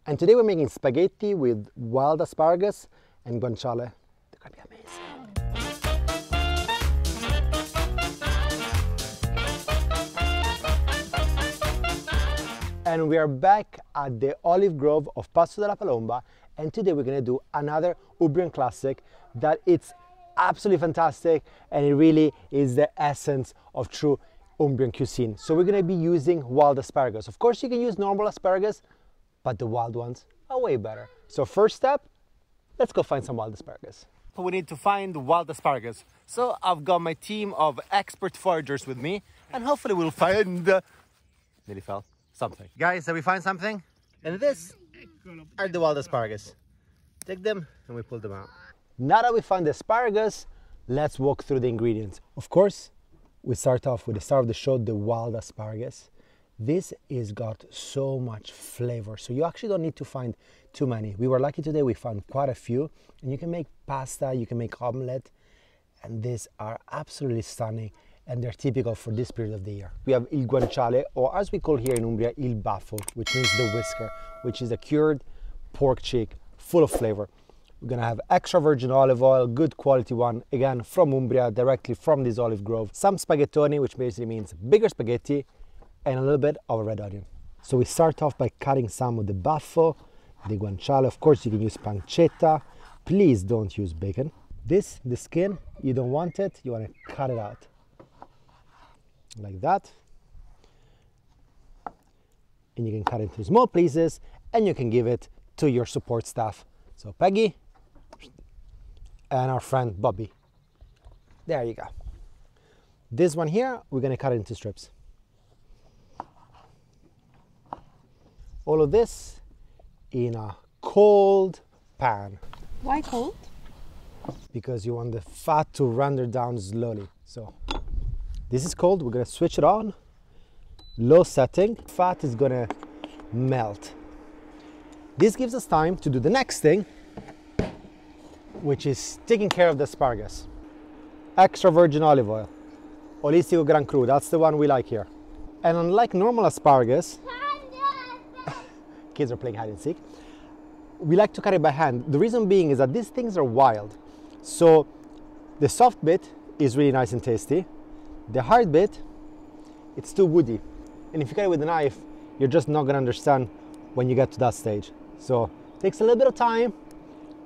And today we're making spaghetti with wild asparagus and guanciale. They're gonna be amazing. And we are back at the olive grove of Passo della Palomba, and today we're gonna do another Umbrian classic that it's absolutely fantastic, and it really is the essence of true Umbrian cuisine. So we're gonna be using wild asparagus. Of course you can use normal asparagus, but the wild ones are way better. So first step, let's go find some wild asparagus. We need to find wild asparagus. So I've got my team of expert foragers with me, and hopefully we'll find, nearly fell, something. Guys, did we find something? And this are the wild asparagus. Take them and we pull them out. Now that we found the asparagus, let's walk through the ingredients. Of course, we start off with the star of the show, the wild asparagus. This is got so much flavor, so you actually don't need to find too many. We were lucky today, we found quite a few, and you can make pasta, you can make omelette, and these are absolutely stunning, and they're typical for this period of the year. We have il guanciale, or as we call here in Umbria, il baffo, which means the whisker, which is a cured pork cheek full of flavor. We're gonna have extra virgin olive oil, good quality one, again from Umbria, directly from this olive grove. Some spaghettoni, which basically means bigger spaghetti, and a little bit of a red onion. So we start off by cutting some of the baffo, the guanciale. Of course you can use pancetta. Please don't use bacon. This, the skin, you don't want it, you want to cut it out. Like that. And you can cut it into small pieces, and you can give it to your support staff. So Peggy and our friend Bobby. There you go. This one here, we're gonna cut it into strips. All of this in a cold pan. Why cold? Because you want the fat to render down slowly. So this is cold, we're gonna switch it on. Low setting, fat is gonna melt. This gives us time to do the next thing, which is taking care of the asparagus. Extra virgin olive oil, Olistico Gran Cru, that's the one we like here. And unlike normal asparagus, kids are playing hide and seek, we like to cut it by hand. The reason being is that these things are wild. So the soft bit is really nice and tasty. The hard bit, it's too woody. And if you cut it with a knife, you're just not gonna understand when you get to that stage. So it takes a little bit of time,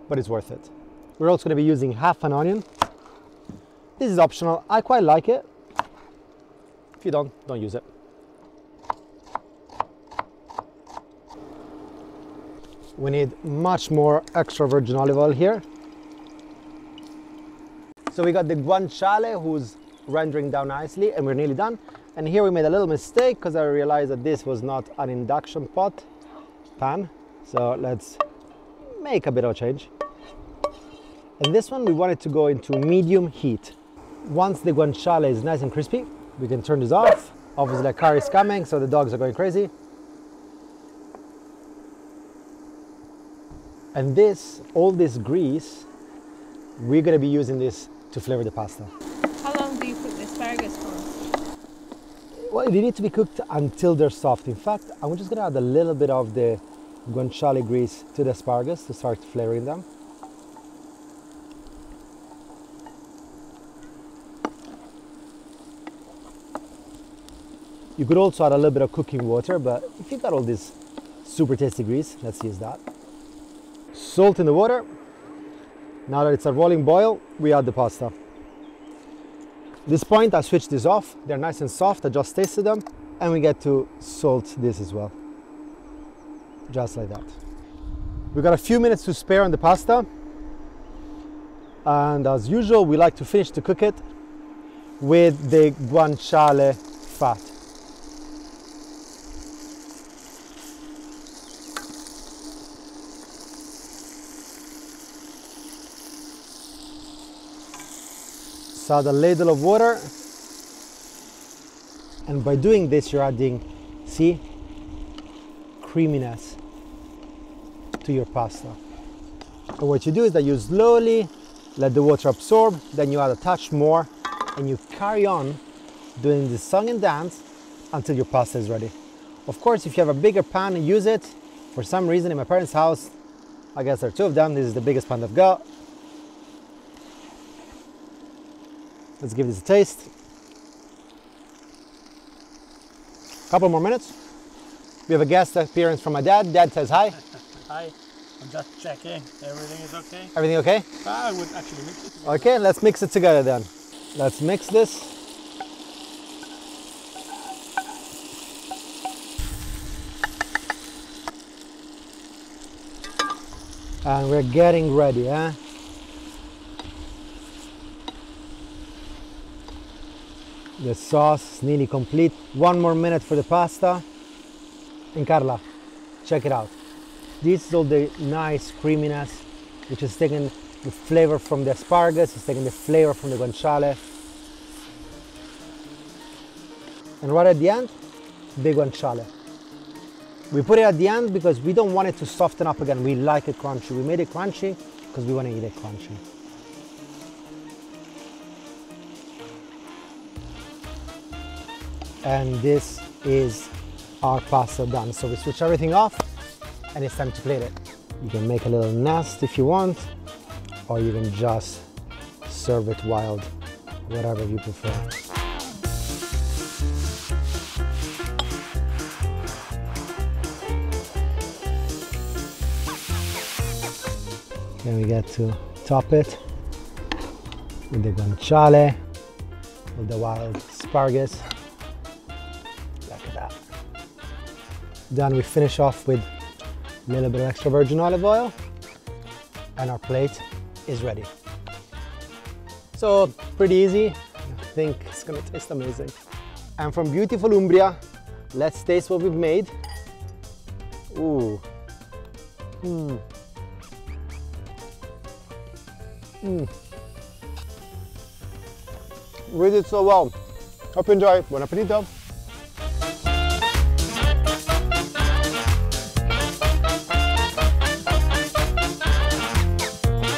but it's worth it. We're also gonna be using half an onion. This is optional, I quite like it. If you don't use it. We need much more extra virgin olive oil here. So we got the guanciale who's rendering down nicely, and we're nearly done. And here we made a little mistake because I realized that this was not an induction pan. So let's make a bit of a change. And this one we want it to go into medium heat. Once the guanciale is nice and crispy, we can turn this off. Obviously the car is coming, so the dogs are going crazy. And this, all this grease, we're gonna be using this to flavor the pasta. How long do you cook the asparagus for? Well, they need to be cooked until they're soft. In fact, I'm just gonna add a little bit of the guanciale grease to the asparagus to start flavoring them. You could also add a little bit of cooking water, but if you've got all this super tasty grease, let's use that. Salt in the water. Now that it's a rolling boil, we add the pasta. At this point, I switch this off. They're nice and soft, I just tasted them. And we get to salt this as well. Just like that. We've got a few minutes to spare on the pasta. And as usual, we like to finish to cook it with the guanciale fat. So add a ladle of water, and by doing this you're adding, see, creaminess to your pasta. And what you do is that you slowly let the water absorb, then you add a touch more, and you carry on doing the song and dance until your pasta is ready. Of course, if you have a bigger pan, use it. For some reason in my parents' house, I guess there are two of them. This is the biggest pan I've got. Let's give this a taste. Couple more minutes. We have a guest appearance from my dad. Dad says hi. Hi, I'm just checking. Everything is okay? Everything okay? I would actually mix it together. Okay, let's mix it together then. Let's mix this. And we're getting ready, huh? The sauce is nearly complete. One more minute for the pasta. And Carla, check it out. This is all the nice creaminess, which is taking the flavor from the asparagus, it's taking the flavor from the guanciale. And right at the end, the guanciale. We put it at the end because we don't want it to soften up again. We like it crunchy. We made it crunchy because we want to eat it crunchy. And this is our pasta done. So we switch everything off and it's time to plate it. You can make a little nest if you want, or you can just serve it wild, whatever you prefer. Then we get to top it with the guanciale, with the wild asparagus. Look at that. Then we finish off with a little bit of extra virgin olive oil, and our plate is ready. So pretty easy. I think it's gonna taste amazing. And from beautiful Umbria, let's taste what we've made. Ooh. We did so well. Hope you enjoy. Buon appetito.